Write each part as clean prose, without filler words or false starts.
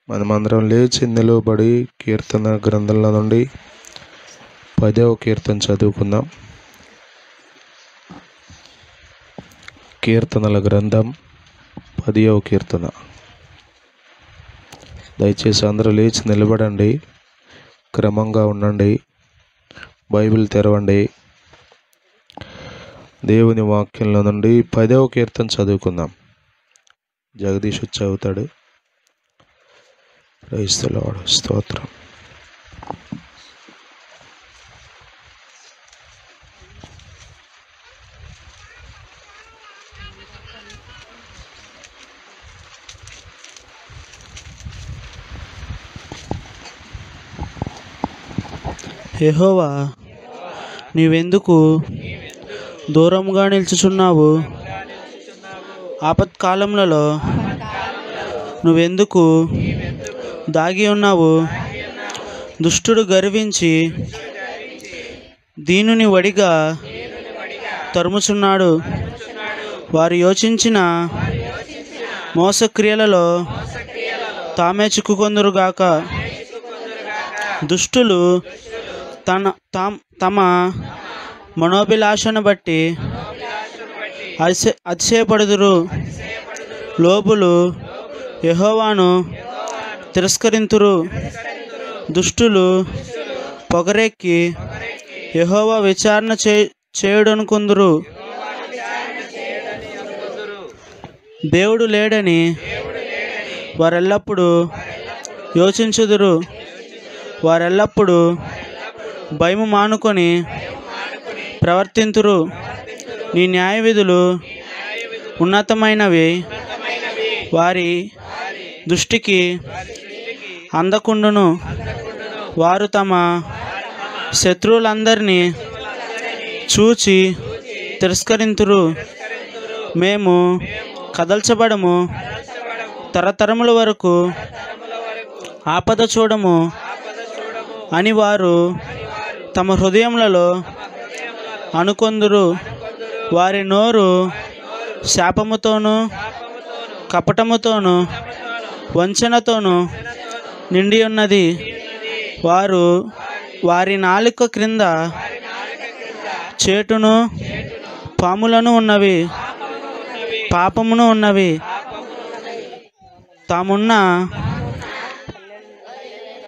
మనమందరం లేచి నిలువబడి కీర్తన గ్రంథంలో నుండి 10వ కీర్తన చదువుకుందాం. కీర్తనల గ్రంథం 10వ కీర్తన. దయచేసి అందరూ లేచి నిలబడండి, క్రమంగా ఉండండి, బైబిల్ తెరవండి. దేవుని వాక్యంలో నుండి 10వ కీర్తన చదువుకుందాం. జగదీష్ చదువుతాడు. Praise the Lord. స్తోత్రం. యెహోవా, నీవెందుకు దూరంగా నిలుచుచున్నావు? ఆపత్కాలములలో నువ్వెందుకు దాగి ఉన్నావు? దుష్టుడు గర్వించి దీనుని వడిగా తరుముచున్నాడు. వారు యోచించిన మోసక్రియలలో తామే చిక్కుకొందురుగాక. దుష్టులు తమ మనోభిలాషను బట్టి అతిశయపడుదురు. లోబులు యెహోవాను తిరస్కరింతురు. దుష్టులు పొగరెక్కి యెహోవా విచారణ చేయుడనుకుందురు. దేవుడు లేడని వారెల్లప్పుడూ యోచించుదురు. వారెల్లప్పుడూ భయము మానుకొని ప్రవర్తింతురు. నీ న్యాయ విధులు ఉన్నతమైనవి, వారి దృష్టికి అందకుండును. వారు తమ శత్రువులందరినీ చూచి తిరస్కరింతురు. మేము కదల్చబడము, తరతరముల వరకు ఆపద చూడము అని వారు తమ హృదయములలో అనుకొందురు. వారి నోరు శాపముతోనూ కపటముతోనూ వంచనతోనూ నిండి ఉన్నది. వారి నాలుక క్రింద చేటును పాములను ఉన్నవి, పాపమును ఉన్నవి. తామున్న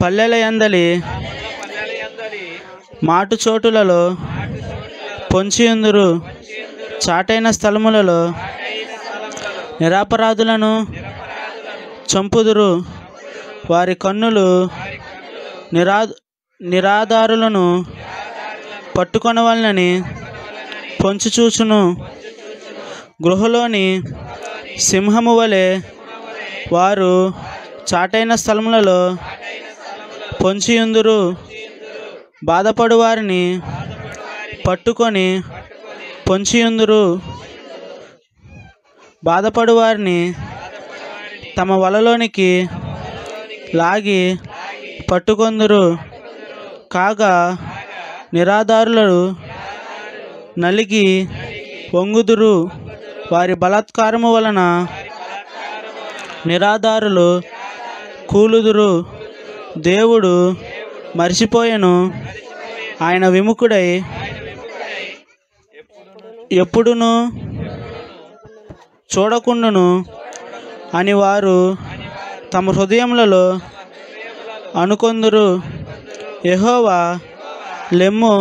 పల్లెల యందలి మాటు చోటులలో పొంచియుందురు. చాటైన స్థలములలో నిరపరాధులను చంపుదురు. వారి కన్నులు నిరాధారులను పట్టుకొనవలనని పొంచి చూచును. గృహలోని సింహము వలె వారు చాటైన స్థలములలో పొంచియుందురు. బాధపడు వారిని పట్టుకొని పొంచియుందురు. బాధపడు వారిని తమ వలలోనికి లాగి పట్టుకొందురు. కాగా నిరాధారులు నలిగి వంగుదురు. వారి బలాత్కారము వలన నిరాధారులు కూలుదురు. దేవుడు మరిచిపోయెను, ఆయన విముఖుడై ఎప్పుడును చూడకుండును అని వారు తమ హృదయములలో అనుకొందురు. యెహోవా, లెమ్ము,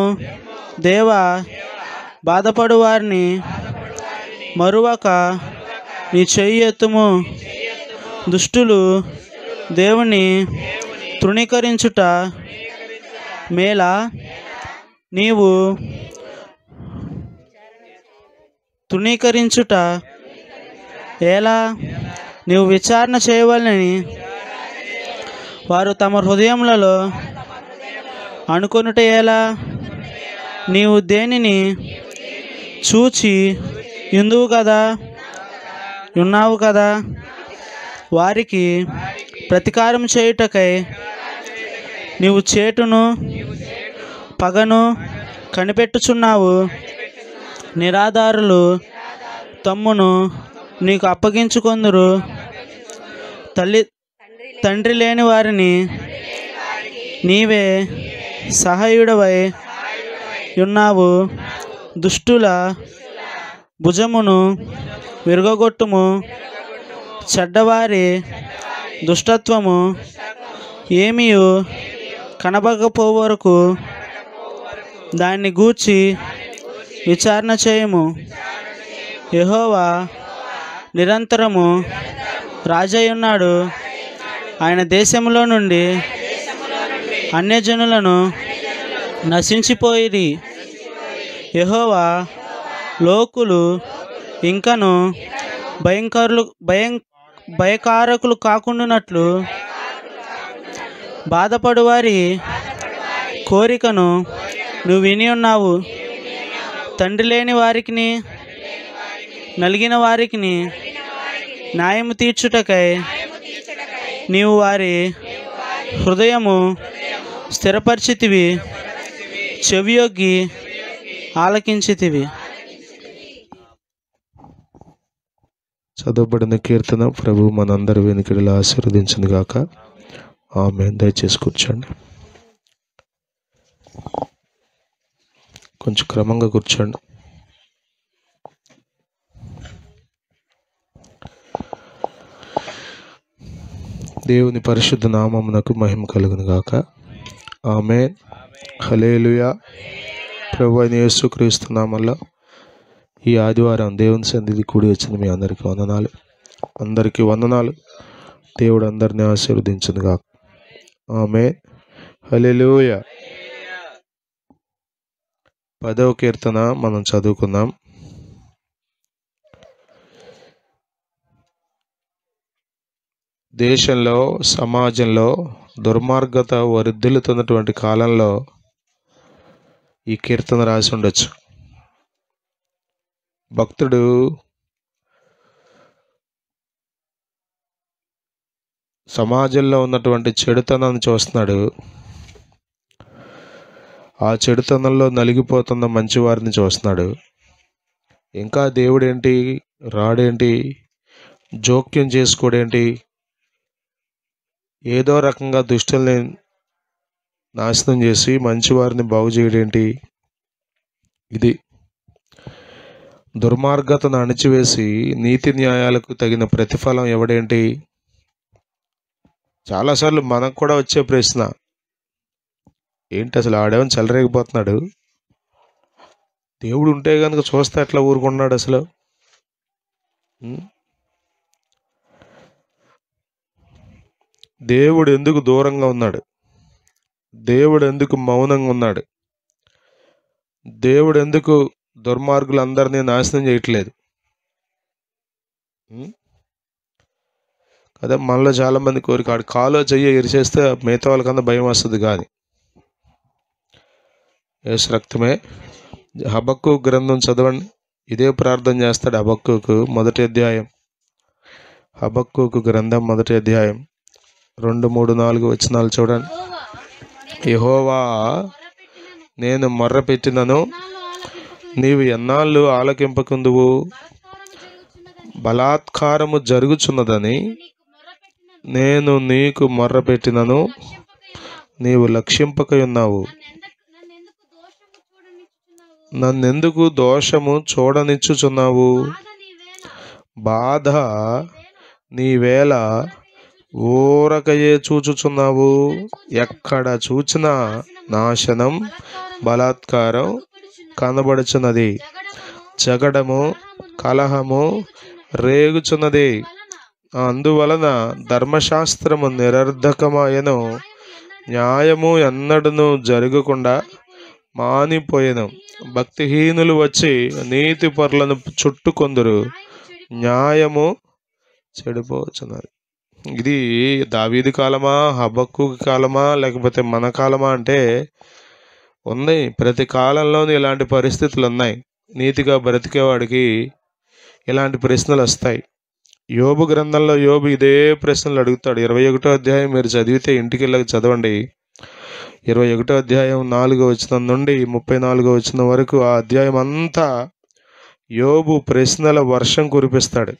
దేవా, బాధపడు వారిని మరువక నీ చెయ్యి ఎత్తుము. దుష్టులు దేవుని తృణీకరించుట మేలా? నీవు తృణీకరించుట ఎలా? నీవు విచారణ చేయవలనని వారు తమ హృదయములలో అనుకొనుట ఎలా? నీవు దేనిని చూచి ఉన్నావు కదా? వారికి ప్రతీకారం చేయుటకై నీవు చేటును పగను కనిపెట్టుచున్నావు. నిరాధారులు తమ్మును నీకు అప్పగించుకొందురు. తండ్రి లేని వారిని నీవే సహాయుడవై ఉన్నావు. దుష్టుల భుజమును విరగొట్టుము. చెడ్డవారి దుష్టత్వము ఏమీయు కనబడకపో వరకు దాన్ని గూర్చి విచారణ చేయము. యెహోవా నిరంతరము రాజయ్యున్నాడు. ఆయన దేశంలో నుండి అన్యజనులను నశించిపోయిరి. యెహోవా లోకులు ఇంకను భయకారకులు కాకుండానట్లు బాధపడు వారి కోరికను నువ్వు విని ఉన్నావు. తండ్రి లేని వారికి నలిగిన వారికి న్యాయము తీర్చుటకై నీవు వారి హృదయము స్థిరపరిచితివి, చెవియొగ్గి ఆలకించితివి. చదవబడిన కీర్తన ప్రభు మనందరి వెనుకడిలో ఆశీర్వదించింది గాక. ఆమేన్. దయచేసి కూర్చోండి. కొంచెం క్రమంగా కూర్చోండి. దేవుని పరిశుద్ధ నామమునకు మహిమ కలుగును గాక. ఆమేన్. హల్లెలూయా. ప్రభు అయిన యేసుక్రీస్తు నామములో ఈ ఆదివారం దేవుని సన్నిధి కూడి వచ్చిన మీ అందరికీ వందనాలు. అందరికీ వందనాలు. దేవుడు అందరినీ ఆశీర్వదించును గాక. ఆమేన్. హల్లెలూయా. 10వ కీర్తన మనం చదువుకుందాం. దేశంలో సమాజంలో దుర్మార్గత వర్ధిల్లుతున్నటువంటి కాలంలో ఈ కీర్తన రాసి ఉండొచ్చు. భక్తుడు సమాజంలో ఉన్నటువంటి చెడుతనాన్ని చూస్తున్నాడు. ఆ చెడుతనంలో నలిగిపోతున్న మంచివారిని చూస్తున్నాడు. ఇంకా దేవుడేంటి, రాడేంటి, జోక్యం చేసుకోడేంటి, ఏదో రకంగా దుష్టుల్ని నాశనం చేసి మంచివారిని బాగు చేయడేంటి. ఇది దుర్మార్గతను అణిచివేసి నీతి న్యాయాలకు తగిన ప్రతిఫలం ఎవడేంటి. చాలాసార్లు మనకు కూడా వచ్చే ప్రశ్న ఏంటి, అసలు ఆడేమని చెలరేగిపోతున్నాడు, దేవుడు ఉంటే కనుక చూస్తే ఎట్లా ఊరుకున్నాడు అసలు. దేవుడు ఎందుకు దూరంగా ఉన్నాడు, దేవుడు ఎందుకు మౌనంగా ఉన్నాడు, దేవుడు ఎందుకు దుర్మార్గులందరినీ నాశనం చేయట్లేదు కదా. మనలో చాలా మంది కోరిక ఆడు కాలో చెయ్యి ఎరిచేస్తే మిగతా వాళ్ళకన్నా భయం వస్తుంది కాదు. యేసు రక్తమే. హబక్కు గ్రంథం చదవండి. ఇదే ప్రార్థన చేస్తాడు హబక్కుకు. 1వ అధ్యాయం, హబక్కుకు గ్రంథం 1వ అధ్యాయం 2, 3, 4 వచనాలు చూడండి. యెహోవా నేను మొర్ర పెట్టినను నీవు ఎన్నాళ్ళు ఆలకింపకుందువు, బలాత్కారము జరుగుచున్నదని నేను నీకు మొర్ర పెట్టినను నీవు లక్ష్యింపకయున్నావు. నన్నెందుకు దోషము చూడనిచ్చుచున్నావు? బాధ నీవేళ ఊరకయే చూచుచున్నావు. ఎక్కడ చూచినా నాశనం, బలాత్కారం కనబడుచున్నది, జగడము, కలహము రేగుచున్నది. అందువలన ధర్మశాస్త్రము నిరర్ధకమాయను, న్యాయము ఎన్నడను జరగకుండా మానిపోయెను. భక్తిహీనులు వచ్చి నీతి పరులను చుట్టుకొందురు, న్యాయము చెడిపోతున్నది. ఇది దావీదు కాలమా, హబక్కూకు కాలమా, లేకపోతే మన కాలమా అంటే ఉంది. ప్రతి కాలంలోనూ ఇలాంటి పరిస్థితులు ఉన్నాయి. నీతిగా బ్రతికేవాడికి ఇలాంటి ప్రశ్నలు వస్తాయి. యోబు గ్రంథంలో యోబు ఇదే ప్రశ్నలు అడుగుతాడు. 21వ అధ్యాయం మీరు చదివితే ఇంటికి వెళ్ళక చదవండి. 21వ అధ్యాయం 4వ వచనం నుండి 34వ వచనం వరకు ఆ అధ్యాయం అంతా యోబు ప్రశ్నల వర్షం కురిపిస్తాడు.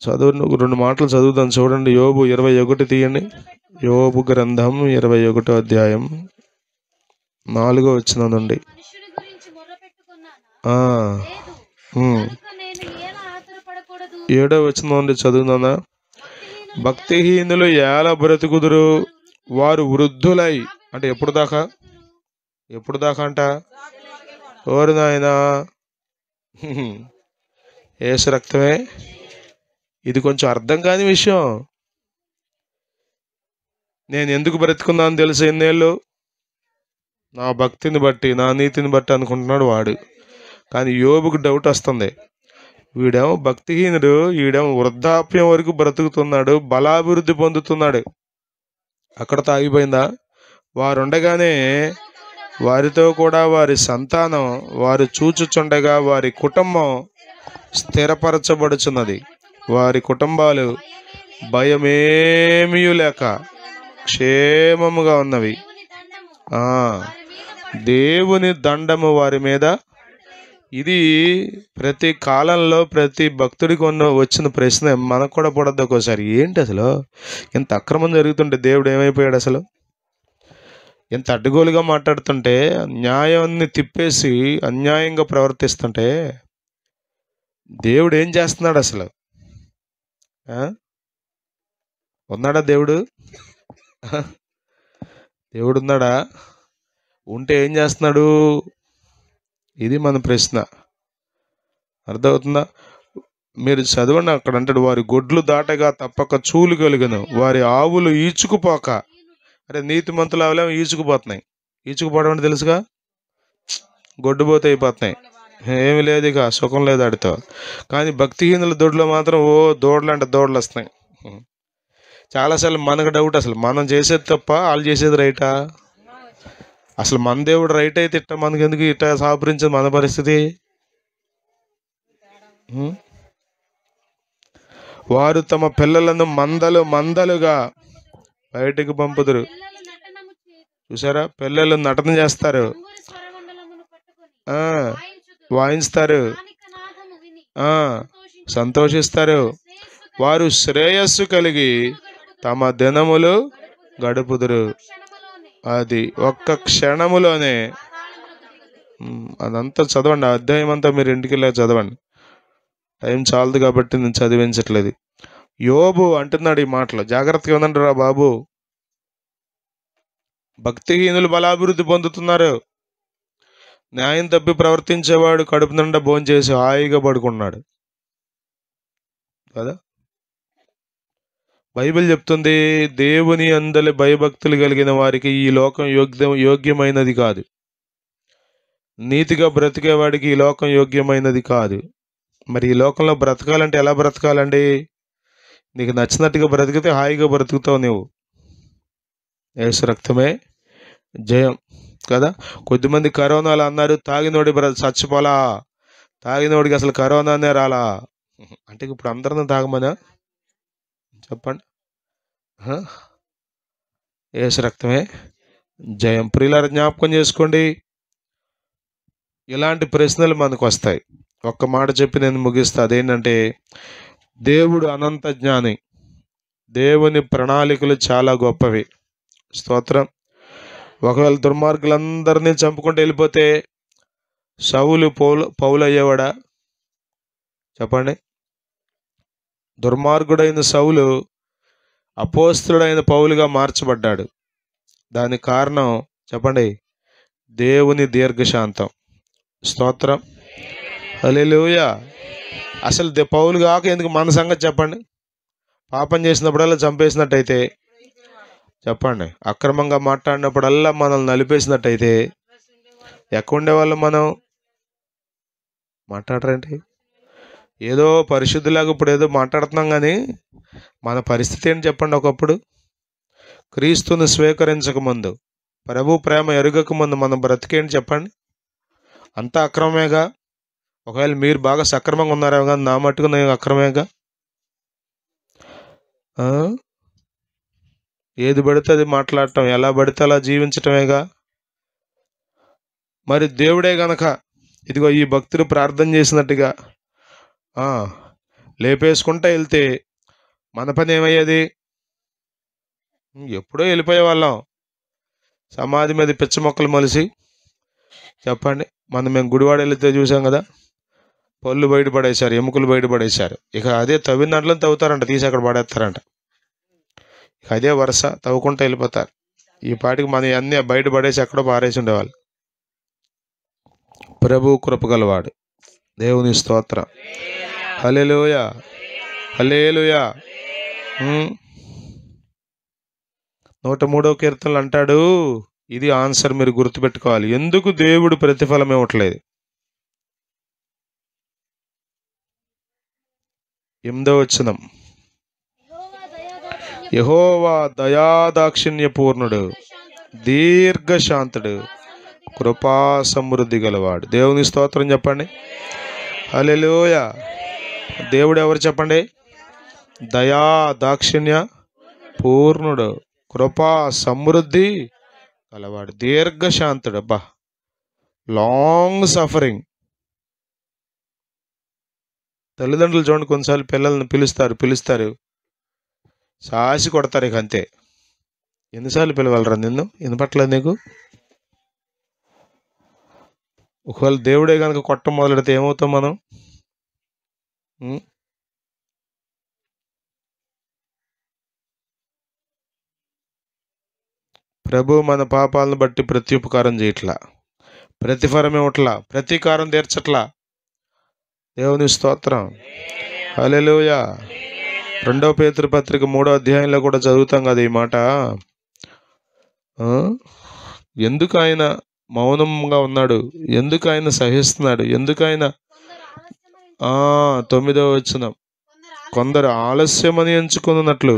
చదువు 2 మాటలు చదువుదాం చూడండి. యోబు 21 తీయండి. యోబు గ్రంథం 21 అధ్యాయం 4వ వచనం నుండి. మనుషుని గురించి మొర్రపెట్టుకున్నానా? ఆ, లేదు. ఉమ్. కనుక నేను ఎలా ఆతురపడకూడదు? 7వ వచనం నుండి చదువుదానా. భక్తిహీనులు ఎలా బ్రతుకుదురు, వారు వృద్ధులై. అంటే ఎప్పుడు దాకా? ఎప్పుడు దాకా అంట? ఓరు నాయనా, యేసు రక్తమే. ఇది కొంచెం అర్థం కాని విషయం. నేను ఎందుకు బ్రతుకున్నాను తెలుసు ఎన్నేళ్ళు? నా భక్తిని బట్టి, నా నీతిని బట్టి అనుకుంటున్నాడు వాడు. కానీ యోబుకు డౌట్ వస్తుంది. వీడేమో భక్తిహీనుడు, వీడేమో వృద్ధాప్యం వరకు బ్రతుకుతున్నాడు, బలాభివృద్ధి పొందుతున్నాడు. అక్కడతో ఆగిపోయిందా? వారుండగానే వారితో కూడా వారి సంతానం, వారు చూచుచుండగా వారి కుటుంబం స్థిరపరచబడుచున్నది. వారి కుటుంబాలు భయమేమీ లేక క్షేమముగా ఉన్నవి. దేవుని దండము వారి మీద. ఇది ప్రతి కాలంలో ప్రతి భక్తుడికి వచ్చిన ప్రశ్న మనకు కూడా పడద్దు ఒక్కోసారి. ఏంటి అసలు ఇంత అక్రమం జరుగుతుంటే దేవుడు ఏమైపోయాడు? అసలు ఎంత అడ్డగోలుగా మాట్లాడుతుంటే, న్యాయాన్ని తిప్పేసి అన్యాయంగా ప్రవర్తిస్తుంటే దేవుడు ఏం చేస్తున్నాడు అసలు? ఉన్నాడా దేవుడు? దేవుడు ఉన్నాడా? ఉంటే ఏం చేస్తున్నాడు? ఇది మన ప్రశ్న. అర్థమవుతుందా? మీరు చదవండి. అక్కడ అంటాడు, వారి గొడ్లు దాటగా తప్పక చూలు కలుగును, వారి ఆవులు ఈచుకుపోక. అరే నీతిమంతులు ఆవులేమో ఈచుకుపోతున్నాయి. ఈచుకుపోవడం అంటే తెలుసుగా, గొడ్డుపోతే అయిపోతున్నాయి. ఏమి లేదు, ఇక సుఖం లేదు ఆడితో. కానీ భక్తిహీనుల దొడ్లో మాత్రం దోడలు అంటే దోడలు వస్తున్నాయి. చాలాసార్లు మనకు డౌట్, అసలు మనం చేసేది తప్ప వాళ్ళు చేసేది రైటా? అసలు మన దేవుడు రైట్ అయితే ఇట్ట మనకెందుకు ఇట్ట సాపరించింది మన పరిస్థితి? వారు తమ పిల్లలను మందలు మందలుగా బయటకు పంపుదురు. చూసారా? పిల్లలు నటన చేస్తారు, వాయిస్తారు, సంతోషిస్తారు. వారు శ్రేయస్సు కలిగి తమ దినములు గడుపుదురు. అది ఒక్క క్షణములోనే. అదంతా చదవండి, అధ్యాయం అంతా మీరు ఇంటికి వెళ్ళా చదవండి. టైం చాలదు కాబట్టి నేను చదివించట్లేదు. యోబు అంటున్నాడు ఈ మాటలు, జాగ్రత్తగా ఉందండి రా బాబు. భక్తిహీనులు బలాభివృద్ధి పొందుతున్నారు. న్యాయం తప్పి ప్రవర్తించేవాడు కడుపు నిండా భోంచేసి హాయిగా పడుకున్నాడు కదా. బైబిల్ చెప్తుంది, దేవుని అందలి భయభక్తులు కలిగిన వారికి ఈ లోకం యోగ్యమైనది కాదు. నీతిగా బ్రతికేవాడికి ఈ లోకం యోగ్యమైనది కాదు. మరి ఈ లోకంలో బ్రతకాలంటే ఎలా బ్రతకాలండి? నీకు నచ్చినట్టుగా బ్రతికితే హాయిగా బ్రతుకుతావు నువ్వు. యేసు రక్తమే జయం కదా. కొద్దిమంది కరోనాలు అన్నారు, తాగినోడి చచ్చిపోలా, తాగినోడికి అసలు కరోనానే రాలా. అంటే ఇప్పుడు అందరిని తాగమనా? చెప్పండి. యేసు రక్తమే జయం. ప్రియులారా, జ్ఞాపకం చేసుకోండి, ఇలాంటి ప్రశ్నలు మనకు వస్తాయి. ఒక్క మాట చెప్పి నేను ముగిస్తా. అదేంటంటే, దేవుడు అనంత జ్ఞాని, దేవుని ప్రణాళికలు చాలా గొప్పవి. స్తోత్రం. ఒకవేళ దుర్మార్గులందరినీ చంపుకుంటూ వెళ్ళిపోతే సౌలు పౌలు అయ్యేవాడా? చెప్పండి. దుర్మార్గుడైన సౌలు అపోస్తుడైన పౌలుగా మార్చబడ్డాడు. దానికి కారణం చెప్పండి, దేవుని దీర్ఘశాంతం. స్తోత్రం. హల్లెలూయా. అసలు పౌలు కాక ఎందుకు మన సంగతి చెప్పండి. పాపం చేసినప్పుడల్లా చంపేసినట్టయితే, చెప్పండి, అక్రమంగా మాట్లాడినప్పుడల్లా మనల్ని నలిపేసినట్టయితే ఎక్కడుండేవాళ్ళం మనం? మాట్లాడరేంటి? ఏదో పరిశుద్ధులాగా ఇప్పుడు ఏదో మాట్లాడుతున్నాం, కానీ మన పరిస్థితి ఏంటి చెప్పండి. ఒకప్పుడు క్రీస్తుని స్వీకరించకముందు, ప్రభు ప్రేమ ఎరుగకముందు మన బ్రతికేంటి చెప్పండి? అంతా అక్రమమేగా. ఒకవేళ మీరు బాగా సక్రమంగా ఉన్నారేమో, కానీ నా మట్టుకు నేను అక్రమేగా. ఏది పడితే అది మాట్లాడటం, ఎలా పడితే అలా జీవించటమేగా. మరి దేవుడే గనక ఇదిగో ఈ భక్తులు ప్రార్థన చేసినట్టుగా లేపేసుకుంటా వెళ్తే మన పని ఏమయ్యేది? ఎప్పుడో వెళ్ళిపోయే వాళ్ళం. సమాధి మీద పిచ్చ మొక్కలు మొలిసి, చెప్పండి, మేము గుడివాడ వెళితే చూసాం కదా, పళ్ళు బయటపడేశారు, ఎముకలు బయటపడేశారు. ఇక అదే తవ్విన దాంట్లో తవ్వుతారంట, తీసి అక్కడ పడేస్తారంట. ఇక అదే వరుస తవ్వుకుంటూ వెళ్ళిపోతారు. ఈ పాటికి మన అన్నీ బయటపడేసి ఎక్కడో పారేసి ఉండేవాళ్ళు. ప్రభు కృపగలవాడు. దేవుని స్తోత్రం. హల్లెలూయా, హల్లెలూయా. 103వ కీర్తనలు అంటాడు, ఇది ఆన్సర్ మీరు గుర్తుపెట్టుకోవాలి, ఎందుకు దేవుడు ప్రతిఫలం ఇవ్వట్లేదు. 8వ వచనం, యెహోవా దయాదాక్షిణ్య పూర్ణుడు, దీర్ఘశాంతుడు, కృపా సమృద్ధి గలవాడు. దేవుని స్తోత్రం చెప్పండి. హల్లెలూయా. దేవుడు ఎవరు చెప్పండి? దయా దాక్షిణ్య పూర్ణుడు, కృపా సమృద్ధి గలవాడు, దీర్ఘశాంతుడు. అబ్బా, లాంగ్ సఫరింగ్. తల్లిదండ్రులు చూడండి, కొన్నిసార్లు పిల్లల్ని పిలుస్తారు సాసి కొడతారు. ఇక అంతే. ఎన్నిసార్లు పిలవాలరా నిన్ను? వినపట్లేదు నీకు? ఒకవేళ దేవుడే కనుక కొట్టం మొదలెడితే ఏమవుతాం మనం? ప్రభు మన పాపాలను బట్టి ప్రత్యుపకారం చేయట్లా, ప్రతిఫలం ఇవ్వట్లా, ప్రతీకారం తీర్చట్లా. దేవుని స్తోత్రం. హల్లెలూయా. 2వ పేతురు పత్రిక 3వ అధ్యాయంలో కూడా చదువుతాం కదా ఈ మాట. ఎందుకు ఆయన మౌనంగా ఉన్నాడు? ఎందుకు ఆయన సహిస్తున్నాడు? ఎందుకు ఆయన 9వ వచనం, కొందరు ఆలస్యమని ఎంచుకున్నట్లు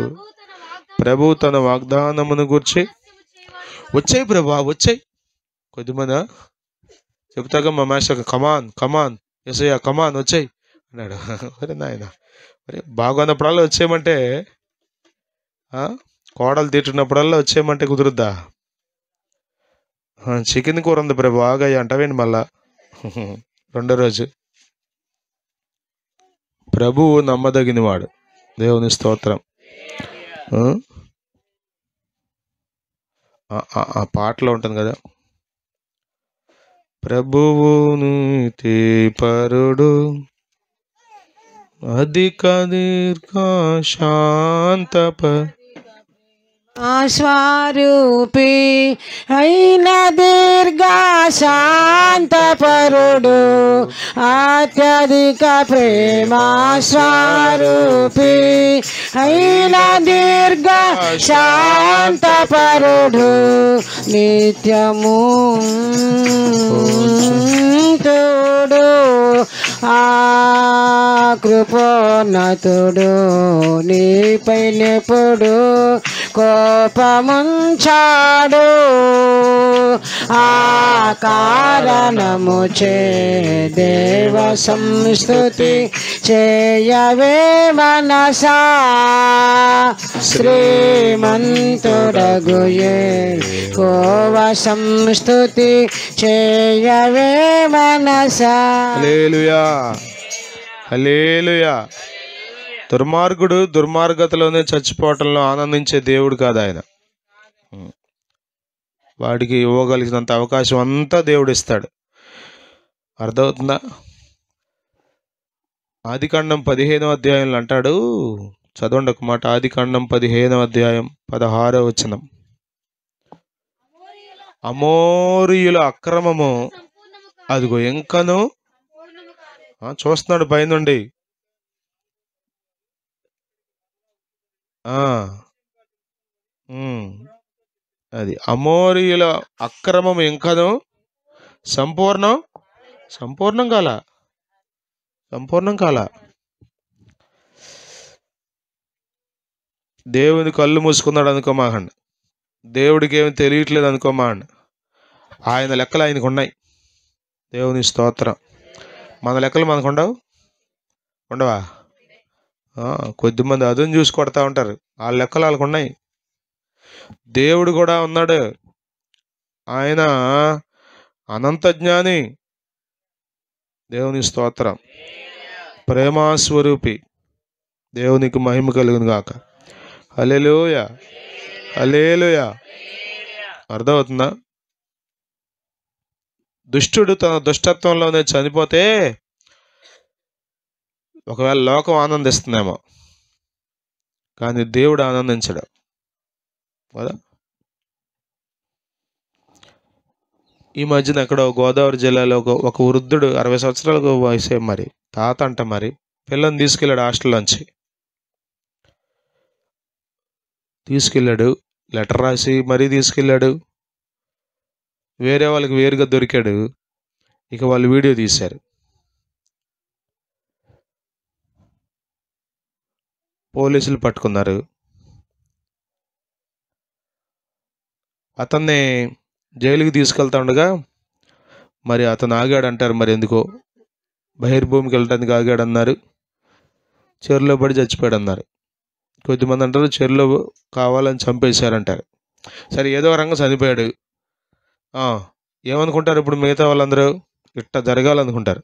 ప్రభు తన వాగ్దానమును గూర్చి, వచ్చాయి ప్రభా వచ్చాయి, కొద్దిమంది చెప్తాగా మా మాస్టర్, కమాన్ యేసయ్య కమాన్ వచ్చాయి అన్నాడు. అరే నాయన, అరే బాగున్నప్పుడల్లా వచ్చేయమంటే, కోడలు తిట్టినప్పుడల్లా వచ్చేయమంటే కుదురుద్దా? చికెన్ కూర ఉంది ప్రభు బాగా అంటావేంటి మళ్ళా 2వ రోజు. ప్రభువు నమ్మదగినవాడు. దేవుని స్తోత్రం. ఆ పాటలో ఉంటుంది కదా, ప్రభువు నీతిపరుడు, అధిక దీర్ఘ శాంతప స్వరూపి అయిన దీర్ఘ శాంతపరుడు, అత్యధిక ప్రేమ స్వరూపి అయిన దీర్ఘ శాంతపరుడు, నిత్యము తోడు ఆ కృపోన్నతుడు, నీపై నెప్పుడు కోపముంచాడు, ఆ కారణము చే దేవ సంస్తుతి చేయవే మనసా, శ్రీమంతుడగు యెహోవ సంస్తుతి చేయవే మనసా. హల్లెలూయా, హల్లెలూయా. దుర్మార్గుడు దుర్మార్గతలోనే చచ్చిపోవటంలో ఆనందించే దేవుడు కాదు ఆయన. వాడికి ఇవ్వగలిగినంత అవకాశం అంతా దేవుడు ఇస్తాడు. అర్థమవుతుందా? ఆదికాండం 15వ అధ్యాయంలో అంటాడు, చదవండి ఒక మాట. ఆదికాండం 15వ అధ్యాయం 16వ వచనం, అమోరీయుల అక్రమము అదిగో ఇంకను చూస్తున్నాడు పైనుండి. అది అమోరీయుల అక్రమం ఇంకను సంపూర్ణం కాల. దేవుని కళ్ళు మూసుకున్నాడు అనుకోమాకండి, దేవుడికి ఏమి తెలియట్లేదు అనుకోమాకండి. ఆయన లెక్కలు ఆయనకు ఉన్నాయి. దేవుని స్తోత్రం. మన లెక్కలు మనకు ఉండవా? కొద్దిమంది అదును చూసి కొడతా ఉంటారు, వాళ్ళ లెక్కలు వాళ్ళకు ఉన్నాయి. దేవుడు కూడా ఉన్నాడు. ఆయన అనంత జ్ఞాని. దేవుని స్తోత్రం. ప్రేమాస్వరూపి. దేవునికి మహిమ కలుగును గాక. హల్లెలూయా, హల్లెలూయా. అర్థమవుతుందా? దుష్టుడు తన దుష్టత్వంలోనే చనిపోతే ఒకవేళ లోకం ఆనందిస్తుందేమో, కానీ దేవుడు ఆనందించడు కదా. ఈ మధ్యన ఎక్కడో గోదావరి జిల్లాలో ఒక వృద్ధుడు 60 సంవత్సరాలకు వయసే, మరి తాత అంట, మరి పిల్లని తీసుకెళ్ళాడు హాస్టల్లోంచి. తీసుకెళ్ళాడు, లెటర్ రాసి మరీ తీసుకెళ్ళాడు. వేరే వాళ్ళకి వేరుగా దొరికాడు. ఇక వాళ్ళు వీడియో తీశారు. పోలీసులు పట్టుకున్నారు. అతన్ని జైలుకి తీసుకెళ్తా ఉండగా మరి అతను ఆగాడు అంటారు. మరి ఎందుకో బహిర్భూమికి వెళ్ళడానికి ఆగాడు అన్నారు. చెరులో పడి చచ్చిపోయాడు అన్నారు. కొద్దిమంది అంటారు చెరులో కావాలని చంపేశారంటారు. సరే, ఏదో రంగం చనిపోయాడు. ఏమనుకుంటారు ఇప్పుడు మిగతా వాళ్ళందరూ? ఇట్ట జరగాలనుకుంటారు.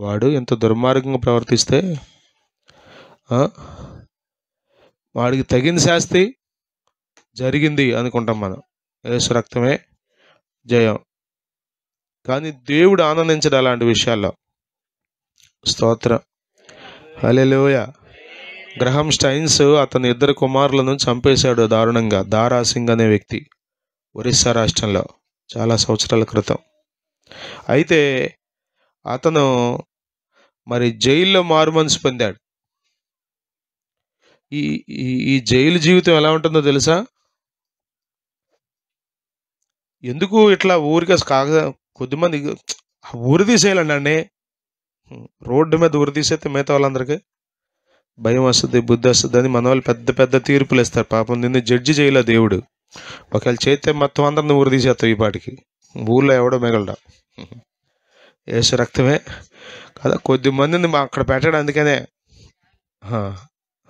వాడు ఎంత దుర్మార్గంగా ప్రవర్తిస్తే వాడికి తగిన శాస్తి జరిగింది అనుకుంటాం మనం. యేసు రక్తమే జయం. కానీ దేవుడు ఆనందించడు అలాంటి విషయాల్లో. స్తోత్రం, హల్లెలూయా. గ్రహం స్టైన్స్ అతని 2 కుమారులను చంపేశాడు దారుణంగా. దారా సింగ్ అనే వ్యక్తి, ఒరిస్సా రాష్ట్రంలో, చాలా సంవత్సరాల క్రితం. అయితే అతను మరి జైల్లో మారుమనసు పొందాడు. ఈ జైలు జీవితం ఎలా ఉంటుందో తెలుసా? ఎందుకు ఇట్లా ఊరికే కొద్దిమంది ఊరి తీసేయాలండి. రోడ్డు మీద ఊరి తీసేస్తే మిగతా వాళ్ళందరికీ భయం వస్తుంది, బుద్ధి వస్తుంది అని మన వాళ్ళు పెద్ద పెద్ద తీర్పులు ఇస్తారు. పాపం నిన్ను జడ్జి చేయలే దేవుడు. ఒకవేళ చేస్తే మొత్తం అందరిని ఊరి తీసేస్తావు. ఈ పాటికి ఊళ్ళో ఎవడో మిగలడా. యేసు రక్తమే కదా కొద్ది మందిని అక్కడ పెట్టాడు. అందుకనే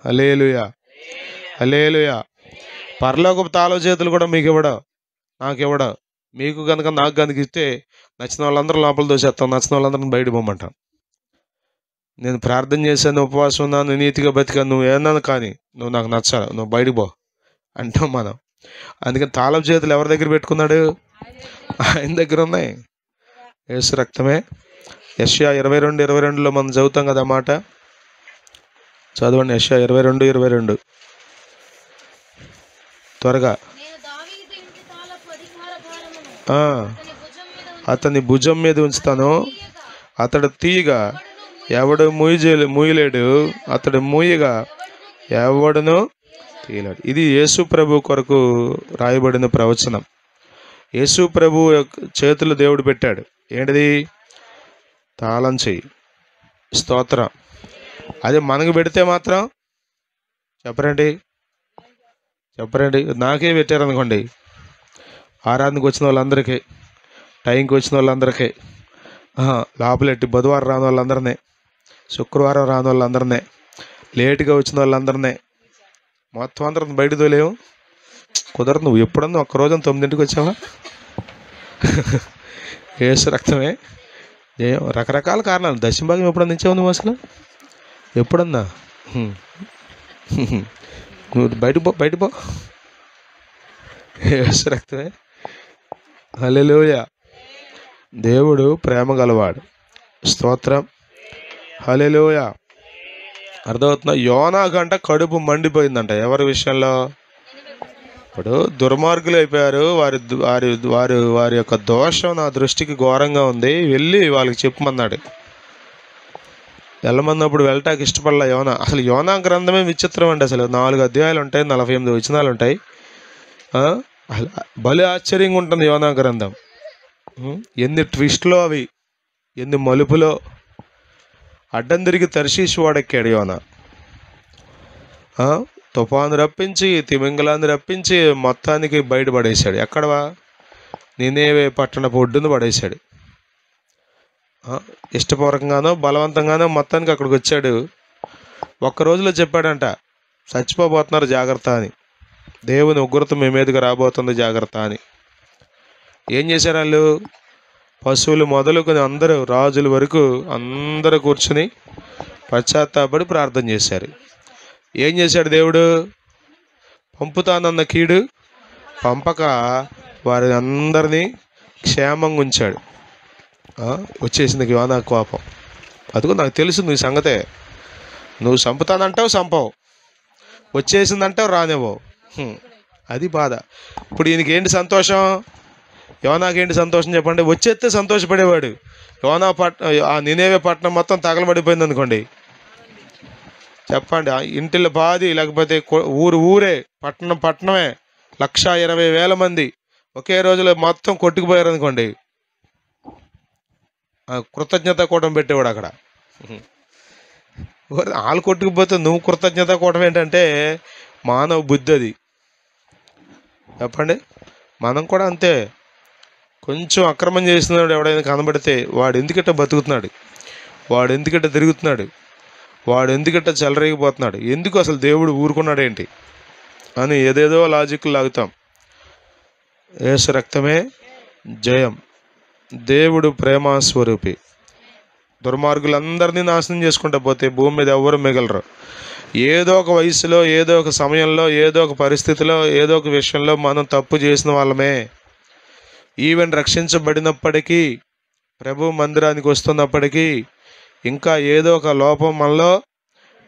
హల్లెలూయా, హల్లెలూయా. పరలోకపు తాళం చేతులు కూడా మీకు ఇవ్వడం, నాకు ఇవ్వడం. మీకు కనుక నాకు కనుక ఇస్తే నచ్చిన వాళ్ళందరూ లోపల దోసేస్తాం, నచ్చిన వాళ్ళందరిని బయట పోమంటాం. నేను ప్రార్థన చేశాను, ఉపవాసం ఉన్నాను, నీతిగా బతికాను, నువ్వు ఏమన్నాను, కానీ నువ్వు నాకు నచ్చాలి, నువ్వు బయటకు పో అంటాం మనం. అందుకని తాళం చేతులు ఎవరి దగ్గర పెట్టుకున్నాడు? ఆయన దగ్గర ఉన్నాయి. యేసు రక్తమే. యెషయా 22:22 మనం చదువుతాం కదా మాట. చదవండి, యెషయా 22:22 త్వరగా. అతని భుజం మీద ఉంచుతాను, అతడు తీయగా ఎవడు మూయలేడు, అతడు మూయగా ఎవడును తీయలేడు. ఇది యేసు ప్రభు కొరకు రాయబడిన ప్రవచనం. యేసు ప్రభు చేతులు దేవుడు పెట్టాడు. ఏంటిది? తాళం చెయ్యి. స్తోత్రం. అదే మనకు పెడితే మాత్రం చెప్పరండి, నాకే పెట్టారనుకోండి, ఆరాధనకు వచ్చిన వాళ్ళందరికీ, టైంకి వచ్చిన వాళ్ళందరికీ, లోపలెట్టి బుధవారం రాని వాళ్ళందరినీ, శుక్రవారం రాని వాళ్ళందరినీ, లేటుగా వచ్చిన వాళ్ళందరినీ, మొత్తం అందరం బయట తోలేవు. కుదరదు. నువ్వు ఎప్పుడన్నా ఒక్కరోజు 9ంటికి వచ్చావా? యేసు రక్తమే జయం. రకరకాల కారణాలు. దశంభాగం ఎప్పుడన్నా ఇచ్చావు నువ్వు? అసలు ఎప్పుడన్నా? నువ్వు బయట పో. యేసు రక్తమే. హల్లెలూయా. దేవుడు ప్రేమ గలవాడు. స్తోత్రం, హల్లెలూయా. అర్థమవుతుందా? యోనా గంట కడుపు మండిపోయిందంట. ఎవరి విషయంలో? ఇప్పుడు దుర్మార్గులు అయిపోయారు. వారి యొక్క దోషం నా దృష్టికి ఘోరంగా ఉంది, వెళ్ళి వాళ్ళకి చెప్పమన్నాడు. వెళ్ళమన్నప్పుడు వెళ్ళటానికి ఇష్టపడలే యోనా. అసలు యోనా గ్రంథమే విచిత్రం అండి. అసలు 4 అధ్యాయాలు ఉంటాయి, 48 వచనాలు ఉంటాయి. భలే ఆశ్చర్యంగా ఉంటుంది యోనా గ్రంథం. ఎన్ని ట్విస్ట్లో, అవి ఎన్ని మలుపులో. అడ్డం తిరిగి తర్షీషు వాడెక్కాడు యోనా. తుఫాను రప్పించి, తిమింగలాన్ని రప్పించి మొత్తానికి బయటపడేశాడు. ఎక్కడవా? నినేవే పట్టణపు ఒడ్డును పడేశాడు. ఇష్టపూర్వకంగానో బలవంతంగానో మొత్తానికి అక్కడికి వచ్చాడు. ఒక్క రోజులో చెప్పాడంట, చచ్చిపోబోతున్నారు జాగ్రత్త అని. దేవుని ఉగ్రత మీ మీదకి రాబోతుంది జాగ్రత్త అని. ఏం చేశారు వాళ్ళు? పశువులు మొదలుకొని అందరూ, రాజుల వరకు అందరూ కూర్చుని పశ్చాత్తాపడి ప్రార్థన చేశారు. ఏం చేశాడు దేవుడు? పంపుతానన్న కీడు పంపక వారి అందరినీ క్షేమంగా ఉంచాడు. వచ్చేసింది యోనా కోపం. అదిగో నాకు తెలుసు నీ సంగతే, నువ్వు చంపుతానంటావు చంపవు, వచ్చేసిందంటావు రానివ్వవు. అది బాధ. ఇప్పుడు ఈయనకి ఏంటి సంతోషం? యోనాకేంటి సంతోషం చెప్పండి? వచ్చేస్తే సంతోషపడేవాడు. యోనా ఆ నినేవే పట్టణం మొత్తం తగలబడిపోయింది అనుకోండి, చెప్పండి, ఇంటిలో బాది, లేకపోతే ఊరే, పట్టణమే 120,000 మంది ఒకే రోజులో మొత్తం కొట్టుకుపోయారు అనుకోండి, కృతజ్ఞత కూటం పెట్టేవాడు అక్కడ. వాళ్ళు కొట్టుకుపోతే నువ్వు కృతజ్ఞత కూటం ఏంటంటే మానవ బుద్ధి అది. చెప్పండి, మనం కూడా అంతే. కొంచెం అక్రమం చేసినాడు ఎవడైనా కనబడితే వాడు ఎందుకట్ట బతుకుతున్నాడు, వాడు ఎందుకట్ట తిరుగుతున్నాడు, వాడు ఎందుకట్ట చెలరేగిపోతున్నాడు, ఎందుకు అసలు దేవుడు ఊరుకున్నాడేంటి అని ఏదేదో లాజిక్లు లాగుతాం. యేసు రక్తమే జయం. దేవుడు ప్రేమస్వరూపి. దుర్మార్గులందరినీ నాశనం చేసుకుంటూ పోతే భూమి మీద ఎవ్వరు మిగలరు. ఏదో ఒక వయసులో, ఏదో ఒక సమయంలో, ఏదో ఒక పరిస్థితిలో, ఏదో ఒక విషయంలో మనం తప్పు చేసిన వాళ్ళమే. ఈవెన్ రక్షించబడినప్పటికీ, ప్రభు మందిరానికి వస్తున్నప్పటికీ ఇంకా ఏదో ఒక లోపం మనలో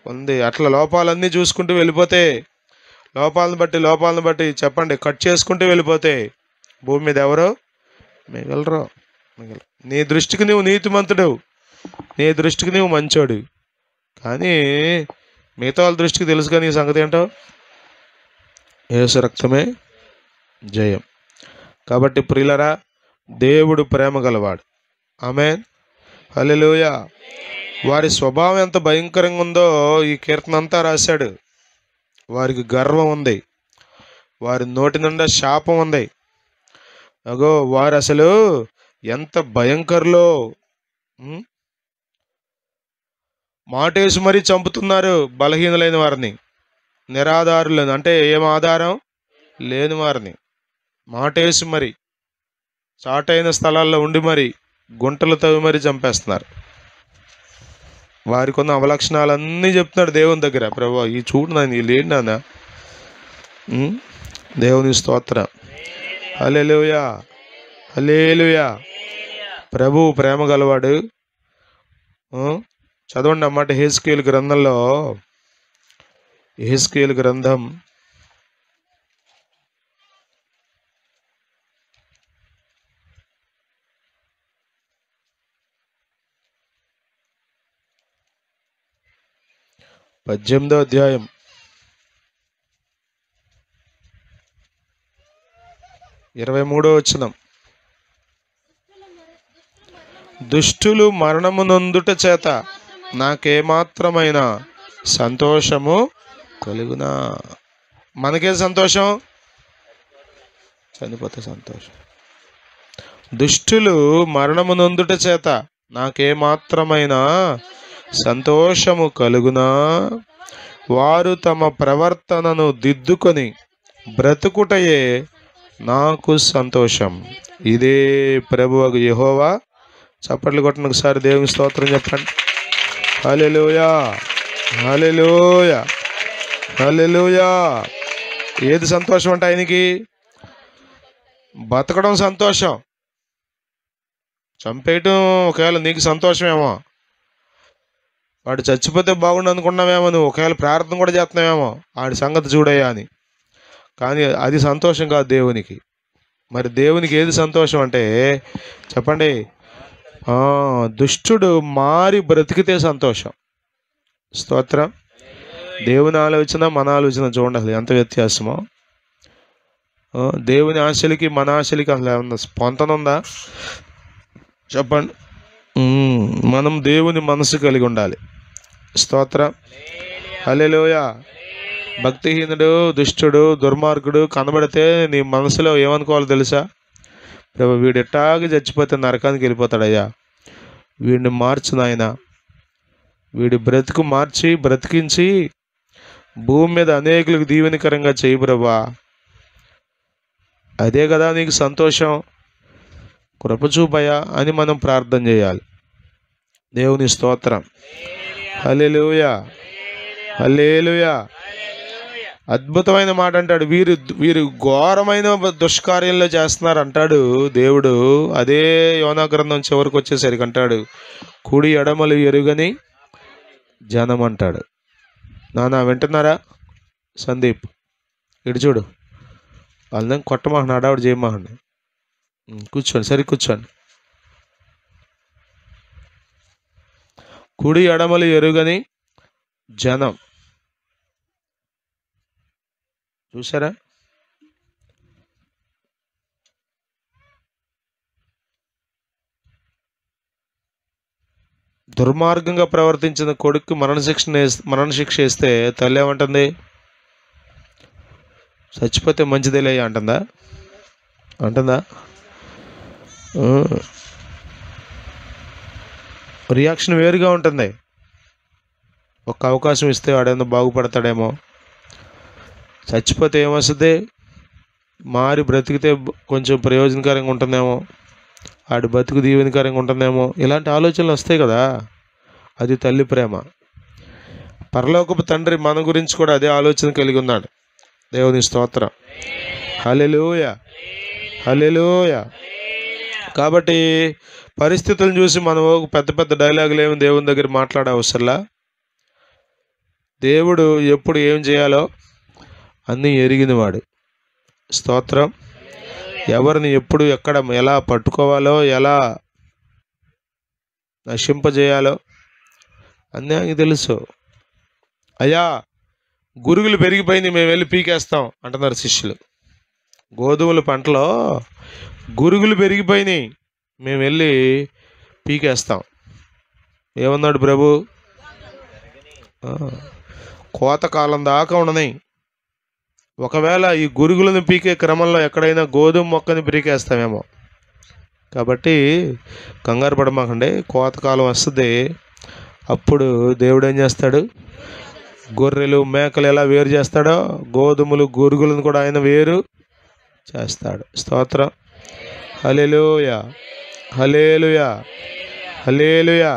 ఉంది. అట్లా లోపాలన్నీ చూసుకుంటూ వెళ్ళిపోతే, లోపాలను బట్టి చెప్పండి, కట్ చేసుకుంటూ వెళ్ళిపోతే భూమి మీద ఎవరో మిగలరు. నీ దృష్టికి నువ్వు నీతిమంతుడు, నీ దృష్టికి నువ్వు మంచోడు, కానీ మిగతా వాళ్ళ దృష్టికి తెలుసు కానీ ఈ సంగతి ఏంటో. యేసు రక్తమే జయం. కాబట్టి ప్రియులరా, దేవుడు ప్రేమ గలవాడు. ఆమేన్, హల్లెలూయా. వారి స్వభావం ఎంత భయంకరంగా ఉందో ఈ కీర్తన అంతా రాశాడు. వారికి గర్వం ఉంది, వారి నోటి నిండా శాపం ఉంది. అగో వారు అసలు ఎంత భయంకరులో. మాటేసి మరీ చంపుతున్నారు బలహీనులైన వారిని, నిరాధారులను, అంటే ఏం ఆధారం లేని వారిని మాటేసి మరి, చాటైన స్థలాల్లో ఉండి మరి, గుంటలు తవ్వి మరీ చంపేస్తున్నారు. వారికి ఉన్న అవలక్షణాలన్నీ చెప్తున్నాడు దేవుని దగ్గర. ప్రభు ఈ చూడు నాన్న, వీళ్ళు ఏంటి నాన్న. దేవుని స్తోత్రం. హల్లెలూయా, హల్లెలూయా. ప్రభు ప్రేమ గలవాడు. చదవండి అన్నమాట యెహెజ్కేలు గ్రంథంలో, యెహెజ్కేలు గ్రంథం 18వ అధ్యాయం 23వ వచనం. దుష్టులు మరణము నొందుట చేత నాకేమాత్రమైన సంతోషము కలుగునా. మనకే సంతోషం, చనిపోతే సంతోషం. దుష్టులు మరణము నొందుట చేత నాకేమాత్రమైన సంతోషము కలుగునా. వారు తమ ప్రవర్తనను దిద్దుకొని బ్రతుకుటయే నాకు సంతోషం. ఇదే ప్రభువగు యెహోవా. చప్పట్లు కొట్టిన ఒకసారి దేవుని స్తోత్రం చెప్పండి. హల్లెలూయా, హల్లెలూయా, హల్లెలూయా. ఏది సంతోషం అంటే ఆయనకి? బతకడం సంతోషం. చంపేయటం ఒకవేళ నీకు సంతోషమేమో, వాడు చచ్చిపోతే బాగుండు అనుకున్నావేమో, నువ్వు ఒకవేళ ప్రార్థన కూడా చేస్తున్నావేమో, వాడి సంగతి చూడయ్యా అని. కానీ అది సంతోషం కాదు దేవునికి. మరి దేవునికి ఏది సంతోషం అంటే చెప్పండి, దుష్టుడు మారి బ్రతికితే సంతోషం. స్తోత్రం. దేవుని ఆలోచన మన ఆలోచన చూడండి అసలు ఎంత వ్యత్యాసమో. దేవుని ఆశలకి మన ఆశలకి అసలు ఏమన్నా పొంతనుందా చెప్పండి. మనం దేవుని మనసు కలిగి ఉండాలి. స్తోత్రం, హల్లెలూయా. భక్తిహీనుడు, దుష్టుడు, దుర్మార్గుడు కనబడితే నీ మనసులో ఏమనుకోవాలో తెలుసా? ప్రభు వీడు ఎట్టాగి చచ్చిపోతే నరకానికి వెళ్ళిపోతాడయ్యా, వీడిని మార్చు నాయన, వీడి బ్రతుకు మార్చి బ్రతికించి భూమి మీద అనేకులకు దీవెనకరంగా చేయి ప్రభా. అదే కదా నీకు సంతోషం. కృప చూపయ్యా అని మనం ప్రార్థన చేయాలి. దేవుని స్తోత్రం, హల్లెలూయా, హల్లెలూయా. అద్భుతమైన మాట అంటాడు. వీరు ఘోరమైన దుష్కార్యంలో చేస్తున్నారు అంటాడు దేవుడు. అదే యోనా గ్రంథం చివరికి వచ్చేసరికి అంటాడు, కుడి ఎడమలు ఎరుగని జనం అంటాడు. నానా వింటున్నారా సందీప్? ఇటు చూడు, వాళ్ళని కొట్టమాకండి, అడావుడు చేయమాకండి. కూర్చోండి, సరి కూర్చోండి. కుడి ఎడమలు ఎరుగని జనం చూసారా? దుర్మార్గంగా ప్రవర్తించిన కొడుకు మరణశిక్ష వేస్తే తల్లి ఏమంటుంది? చచ్చిపోతే మంచిదేలే అంటుందా? రియాక్షన్ వేరుగా ఉంటుంది. ఒక్క అవకాశం ఇస్తే వాడేమో బాగుపడతాడేమో. చచ్చిపోతే ఏమొస్తుంది? మారి బ్రతికితే కొంచెం ప్రయోజనకరంగా ఉంటుందేమో, ఆడి బతుకు దీవెనకరంగా ఉంటుందేమో, ఇలాంటి ఆలోచనలు వస్తాయి కదా. అది తల్లి ప్రేమ. పరలోకపు తండ్రి మన గురించి కూడా అదే ఆలోచన కలిగి ఉన్నాడు. దేవుని స్తోత్రం. హల్లెలూయా, హల్లెలూయా. కాబట్టి పరిస్థితులను చూసి మనం పెద్ద పెద్ద డైలాగులు ఏమి దేవుని దగ్గర మాట్లాడే అవసరంలా. దేవుడు ఎప్పుడు ఏం చేయాలో అన్నీ ఎరిగినవాడు. స్తోత్రం. ఎవరిని ఎప్పుడు ఎక్కడ ఎలా పట్టుకోవాలో, ఎలా నశింపజేయాలో అన్నీ ఆయనకి తెలుసు. అయ్యా గురుగులు పెరిగిపోయింది, మేము వెళ్ళి పీకేస్తాం అంటున్నారు శిష్యులు. గోధుమల పంటలో గురుగులు పెరిగిపోయినాయి, మేము వెళ్ళి పీకేస్తాం. ఏమన్నాడు ప్రభు? కోతకాలం దాకా ఉండని. ఒకవేళ ఈ గురుగులను పీకే క్రమంలో ఎక్కడైనా గోధుమ మొక్కని పీకేస్తామేమో. కాబట్టి కంగారు పడమాకండి, కోతకాలం వస్తుంది. అప్పుడు దేవుడు ఏం చేస్తాడు? గొర్రెలు మేకలు ఎలా వేరు చేస్తాడో గోధుమలు గురుగులను కూడా ఆయన వేరు చేస్తాడు. స్తోత్రం. హల్లెలూయా, హల్లెలూయా, హల్లెలూయా.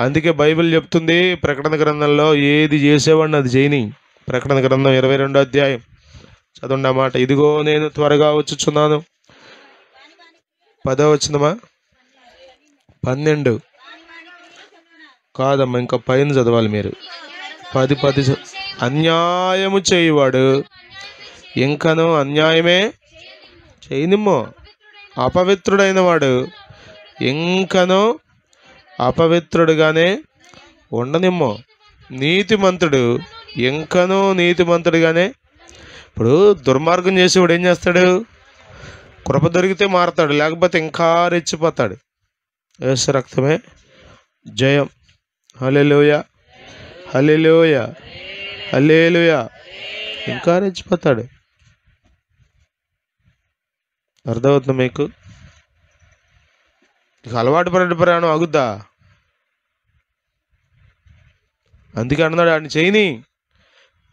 అందుకే బైబిల్ చెప్తుంది ప్రకటన గ్రంథంలో, ఏది చేసేవాడిని అది చేయని. ప్రకటన గ్రంథం 22వ అధ్యాయం చదవండి అన్నమాట. ఇదిగో నేను త్వరగా వచ్చుచున్నాను. 10వ వచనమా? 12 కాదమ్మా, ఇంకా పైన చదవాలి మీరు. 10 అన్యాయము చేయువాడు ఇంకను అన్యాయమే చేయనిమ్మో, అపవిత్రుడైన వాడు ఇంకను అపవిత్రుడుగానే ఉండనిమ్మో, నీతిమంతుడు ఇంకనూ నీతిమంతుడుగానే. ఇప్పుడు దుర్మార్గం చేసేవాడు ఏం చేస్తాడు? కృప దొరికితే మారతాడు, లేకపోతే ఇంకా రెచ్చిపోతాడు. యేసు రక్తమే జయం. హల్లెలూయా, హల్లెలూయా, హల్లెలూయా. ఇంకా రెచ్చిపోతాడు. అర్థమవుతుంది మీకు? ఇక అలవాటు పడే ప్రయాణం ఆగుద్దా? అందుకే అన్నాడు, ఆడిని చేయని.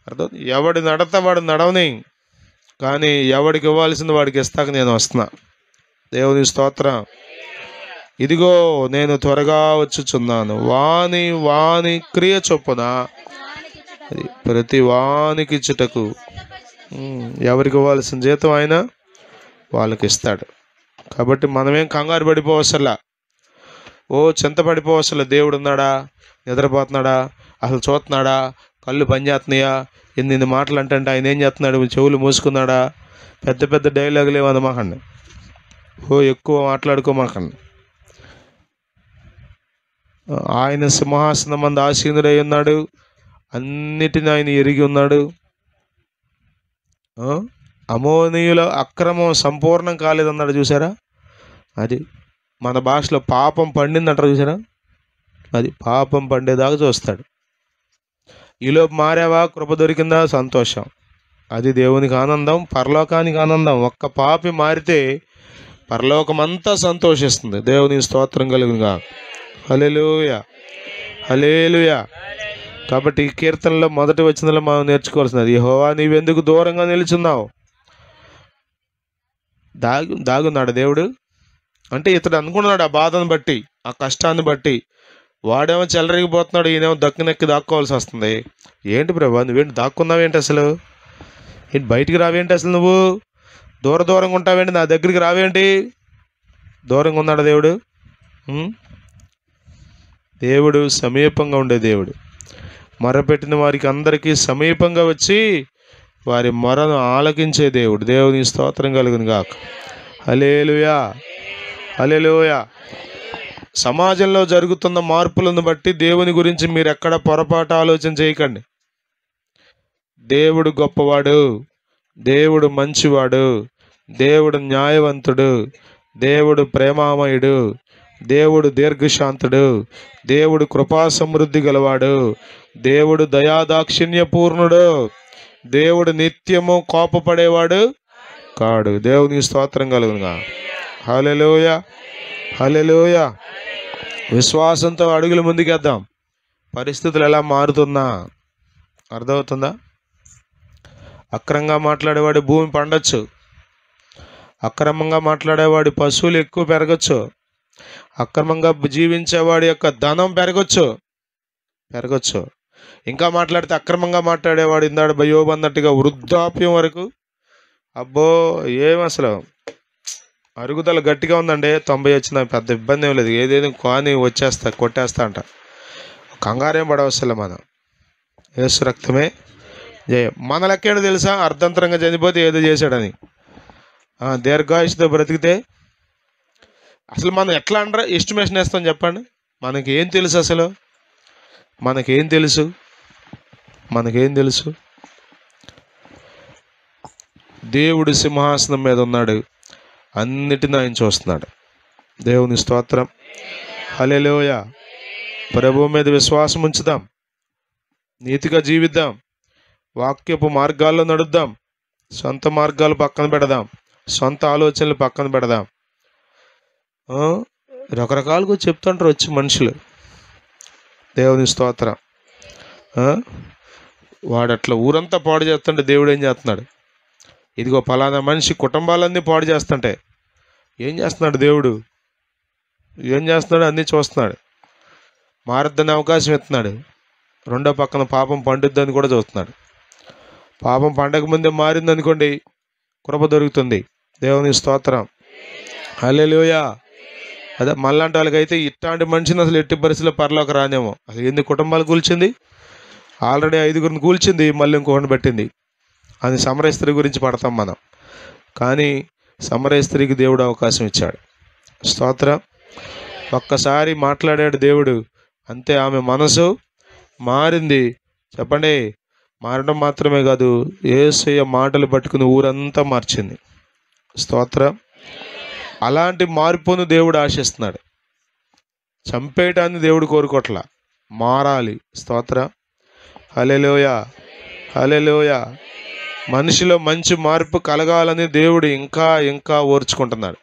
అర్థం. ఎవడి నడత వాడు నడవని, కానీ ఎవడికి ఇవ్వాల్సింది వాడికి ఇస్తాక నేను వస్తున్నా. దేవుని స్తోత్రం. ఇదిగో నేను త్వరగా వచ్చుచున్నాను. వాని క్రియ చొప్పున అది ప్రతి వానికి ఇచ్చుటకు, ఎవరికి ఇవ్వాల్సిన జీతం ఆయన వాళ్ళకి ఇస్తాడు. కాబట్టి మనమేం కంగారు పడిపోవసలా, చింత పడిపోవసలా. దేవుడు ఉన్నాడా? నిద్రపోతున్నాడా? అసలు చూస్తున్నాడా? కళ్ళు పనిచేస్తున్నాయా? ఎన్ని మాటలు అంటే ఆయన ఏం చేస్తున్నాడు? చెవులు మూసుకున్నాడా? పెద్ద పెద్ద డైలాగులు ఏమనమాకండి, ఎక్కువ మాట్లాడుకోమాకండి. ఆయన సింహాసనం మంది ఆసీనుడై ఉన్నాడు, అన్నిటిని ఆయన ఎరిగి ఉన్నాడు. అమోనీయుల అక్రమం సంపూర్ణం కాలేదన్నాడు. చూసారా? అది మన భాషలో పాపం పండిందంటారు. చూసారా? అది పాపం పండేదాకా చూస్తాడు. ఈలోపు మారావా, కృప దొరికిందా, సంతోషం. అది దేవునికి ఆనందం, పరలోకానికి ఆనందం. ఒక్క పాపి మారితే పరలోకమంతా సంతోషిస్తుంది. దేవునికి స్తోత్రం కలుగునుగా. హల్లెలూయా, హల్లెలూయా. కాబట్టి ఈ కీర్తనలో మొదటి వచనంలో మనం నేర్చుకోవాల్సినది, యెహోవా నీవెందుకు దూరంగా నిలుచున్నావు? దాగున్నాడు దేవుడు. అంటే ఇతడు అనుకున్నాడు, ఆ బాధను బట్టి, ఆ కష్టాన్ని బట్టి, వాడేమో చెలరిగిపోతున్నాడు, ఈయనేమో దక్కునెక్కి దాక్కోవాల్సి వస్తుంది. ఏంటి ప్రభా నువ్వేంటి దాక్కున్నావేంటి అసలు? ఏంటి బయటికి రావేంటి అసలు? నువ్వు దూరంగా ఉంటావేంటి? నా దగ్గరికి రావేంటి? దూరంగా ఉన్నాడు దేవుడు. దేవుడు సమీపంగా ఉండే దేవుడు. మొరపెట్టిన వారికి అందరికీ సమీపంగా వచ్చి వారి మొరను ఆలకించే దేవుడు. దేవుని స్తోత్రం కలుగును గాక. హల్లెలూయా, హల్లెలూయా. సమాజంలో జరుగుతున్న మార్పులను బట్టి దేవుని గురించి మీరు ఎక్కడ పొరపాటు ఆలోచన చేయకండి. దేవుడు గొప్పవాడు, దేవుడు మంచివాడు, దేవుడు న్యాయవంతుడు, దేవుడు ప్రేమామయుడు, దేవుడు దీర్ఘశాంతుడు, దేవుడు కృపా సమృద్ధి గలవాడు, దేవుడు దయాదాక్షిణ్యపూర్ణుడు, దేవుడు నిత్యము కోపపడేవాడు కాడు. దేవుని స్తోత్రం కలుగునుగా. హల్లెలూయా, హల్లెలూయా. విశ్వాసంతో అడుగులు ముందుకేద్దాం. పరిస్థితులు ఎలా మారుతున్నా అర్థమవుతుందా? అక్రమంగా మాట్లాడేవాడి భూమి పండొచ్చు, అక్రమంగా మాట్లాడేవాడి పశువులు ఎక్కువ పెరగచ్చు, అక్రమంగా జీవించేవాడి యొక్క ధనం పెరగచ్చు. ఇంకా మాట్లాడితే అక్రమంగా మాట్లాడేవాడు ఇందాడు యోబు అన్నట్టుగా వృద్ధాప్యం వరకు, అబ్బో ఏం అసలు అరుగుదల గట్టిగా ఉందండి. 90 వచ్చిన పెద్ద ఇబ్బంది ఏం లేదు, ఏదేదో కానీ వచ్చేస్తా కొట్టేస్తా అంట. కంగారేం పడవసలే. మనం యేసు రక్తమే జయం. మన లెక్కేంటో తెలుసా? అర్ధంతరంగా చనిపోతే ఏదో చేశాడని. దీర్ఘాయుషుతో బ్రతికితే అసలు మనం ఎట్లా అంటారా ఎస్టిమేషన్ వేస్తాం చెప్పండి? మనకి ఏం తెలుసు అసలు? మనకేం తెలుసు? దేవుడు సింహాసనం మీద ఉన్నాడు, అన్నిటిని ఆయన చూస్తున్నాడు. దేవుని స్తోత్రం, హల్లెలూయా. ప్రభువు మీద విశ్వాసం ఉంచుదాం, నీతిగా జీవిద్దాం, వాక్యపు మార్గాల్లో నడుద్దాం, సొంత మార్గాలు పక్కన పెడదాం, సొంత ఆలోచనలు పక్కన పెడదాం. రకరకాలుగా చెప్తుంటారు వచ్చి మనుషులు. దేవుని స్తోత్రం. వాడు అట్లా ఊరంతా పాడు చేస్తుంటే దేవుడు ఏం చేస్తున్నాడు? ఇదిగో ఫలానా మనిషి కుటుంబాలన్నీ పాడు చేస్తుంటే ఏం చేస్తున్నాడు దేవుడు? అన్నీ చూస్తున్నాడు. మారద్దని అవకాశం ఇస్తున్నాడు. రెండో పక్కన పాపం పండుద్దని కూడా చూస్తున్నాడు. పాపం పండగ ముందే మారిందనుకోండి, కృప దొరుకుతుంది. దేవుని స్తోత్రం, హల్లెలూయా. అదే మళ్ళాంటి వాళ్ళకైతే ఇట్లాంటి మనిషిని అసలు ఎట్టి పరిస్థితుల్లో పరలోకి రానేమో. అసలు ఎన్ని కుటుంబాలు కూల్చింది? ఆల్రెడీ 5గురిని కూల్చింది, మళ్ళీ ఇంకొకటి పెట్టింది. అది సమరయ స్త్రీ గురించి పడతాం మనం. కానీ సమరయ స్త్రీకి దేవుడు అవకాశం ఇచ్చాడు. స్తోత్రం. ఒక్కసారి మాట్లాడాడు దేవుడు, అంతే ఆమె మనసు మారింది. చెప్పండి, మారడం మాత్రమే కాదు, యేసయ్య మాటలు పట్టుకుని ఊరంతా మార్చింది. స్తోత్రం. అలాంటి మార్పును దేవుడు ఆశిస్తున్నాడు. చంపేయటాన్ని దేవుడు కోరుకోట్లా, మారాలి. స్తోత్రం, హల్లెలూయా, హల్లెలూయా. మనిషిలో మంచి మార్పు కలగాలని దేవుడు ఇంకా ఓర్చుకుంటున్నాడు.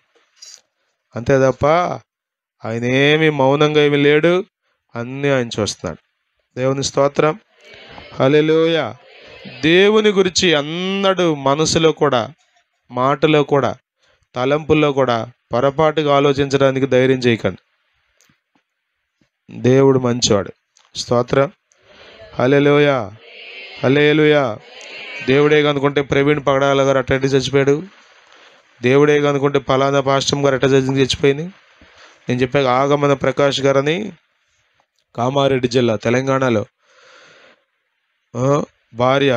అంతే తప్ప ఆయన ఏమి మౌనంగా ఏమి లేడు, అన్నీ ఆయన చూస్తున్నాడు. దేవుని స్తోత్రం, హల్లెలూయా. దేవుని గురించి అన్నడు మనసులో కూడా, మాటలో కూడా, తలంపుల్లో కూడా పొరపాటుగా ఆలోచించడానికి ధైర్యం చేయకండి. దేవుడు మంచివాడు. స్తోత్రం, హల్లెలూయా, హల్లెలూయా. దేవుడే కనుకుంటే ప్రవీణ్ పగడాల గారు అట్ట చచ్చిపోయాడు. దేవుడే కనుకుంటే ఫలానా పాస్టమ్ గారు అట్ట చచ్చిపోయింది. నేను చెప్పాక ఆగమన ప్రకాష్ గారని కామారెడ్డి జిల్లా తెలంగాణలో భార్య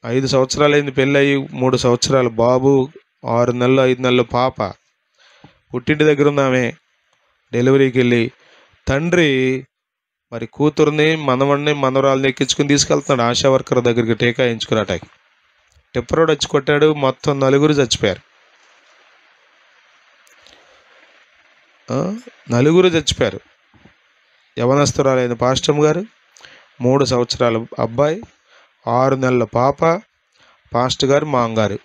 5 సంవత్సరాలైంది పెళ్ళయి, 3 సంవత్సరాలు బాబు, 6 నెలలు 5 నెలలు పాప. పుట్టింటి దగ్గర ఉన్నామే, డెలివరీకి వెళ్ళి తండ్రి మరి కూతుర్ని మనవడిని మనవరాలని ఎక్కించుకుని తీసుకెళ్తున్నాడు ఆశా వర్కర్ దగ్గరికి టీకా వేయించుకురాటాకి. టిప్పరోడు వచ్చి కొట్టాడు, మొత్తం 4 చచ్చిపోయారు. 4 చచ్చిపోయారు. యవనస్తురాలైన పాస్టమ్ గారు, 3 సంవత్సరాల అబ్బాయి, 6 నెలల పాప, పాస్టర్ గారు, మా అంగారు.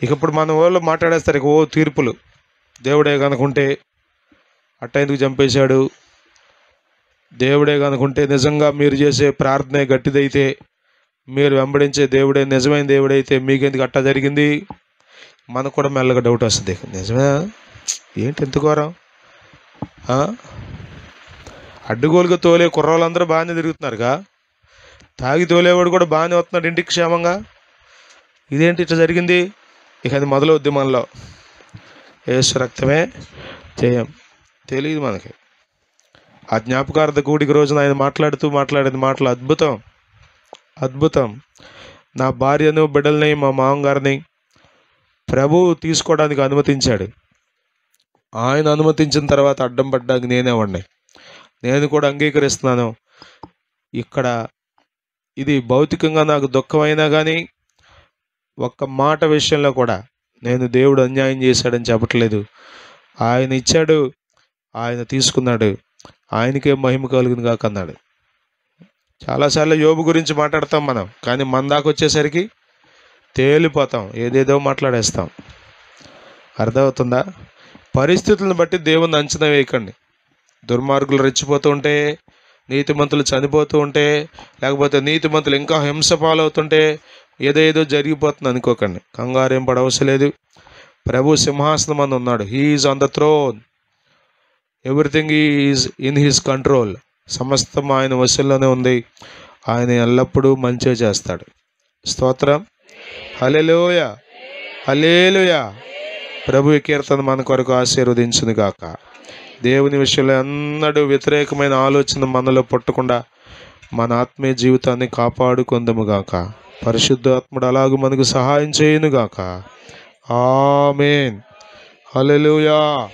ఇక ఇప్పుడు మన వాళ్ళు మాట్లాడేస్తారు ఇక తీర్పులు. దేవుడే కనుకుంటే అట్ట ఎందుకు చంపేశాడు, దేవుడే కనుకుంటే నిజంగా మీరు చేసే ప్రార్థన గట్టిదైతే, మీరు వెంబడించే దేవుడే నిజమైన దేవుడైతే మీకెందుకు అట్ట జరిగింది? మనకు కూడా మెల్లగా డౌట్ వస్తుంది, నిజమే ఏంటి ఎంత ఘోరం. అడ్డుగోలుగా తోలే కుర్రోళ్ళందరూ బాగానే తిరుగుతున్నారుగా, తాగి తోలేవాడు కూడా బాగానే వస్తున్నాడు ఇంటికి క్షేమంగా. ఇదేంటి ఇట్లా జరిగింది? ఇక అది మొదలవుద్ది మనలో. యేసు రక్తమే జయం. తెలియదు మనకి. ఆ జ్ఞాపకార్థ కూడిక రోజున ఆయన మాట్లాడేది మాటలు అద్భుతం, అద్భుతం. నా భార్యను, బిడ్డల్ని, మా మామగారిని ప్రభువు తీసుకోవడానికి అనుమతించాడు. ఆయన అనుమతించిన తర్వాత అడ్డం పడ్డానికి నేనేవాడిని. నేను కూడా అంగీకరిస్తున్నాను. ఇక్కడ ఇది భౌతికంగా నాకు దుఃఖమైనా కానీ ఒక్క మాట విషయంలో కూడా నేను దేవుడు అన్యాయం చేశాడని చెప్పట్లేదు. ఆయన ఇచ్చాడు, ఆయన తీసుకున్నాడు, ఆయనకే మహిమ కలుగును కాక అన్నాడు. చాలాసార్లు యోబు గురించి మాట్లాడతాం మనం, కానీ మన దాకా వచ్చేసరికి తేలిపోతాం, ఏదేదో మాట్లాడేస్తాం. అర్థమవుతుందా? పరిస్థితులను బట్టి దేవుణ్ణి అంచనా వేయకండి. దుర్మార్గులు రెచ్చిపోతూ ఉంటే, నీతిమంతులు చనిపోతూ ఉంటే, లేకపోతే నీతిమంతులు ఇంకా హింస పాలవుతుంటే ఏదో జరిగిపోతుంది అనుకోకండి. కంగారేం పడవసరం లేదు. ప్రభు సింహాసనం అని ఉన్నాడు. He's on the throne. Everything is in his control. సమస్తం ఆయన వశంలోనే ఉంది. ఆయన ఎల్లప్పుడూ మంచిగా చేస్తాడు. స్తోత్రం. హల్లెలూయా, హల్లెలూయా. ప్రభు ఈ కీర్తన మన కొరకు ఆశీర్వదించును గాక. దేవుని విషయంలో ఎన్నడూ వ్యతిరేకమైన ఆలోచన మనలో పుట్టకుండా మన ఆత్మీయ జీవితాన్ని కాపాడుకుందాముగాక. పరిశుద్ధాత్ముడు అలాగూ మనకు సహాయం చేయునుగాక. ఆమేన్. హల్లెలూయా.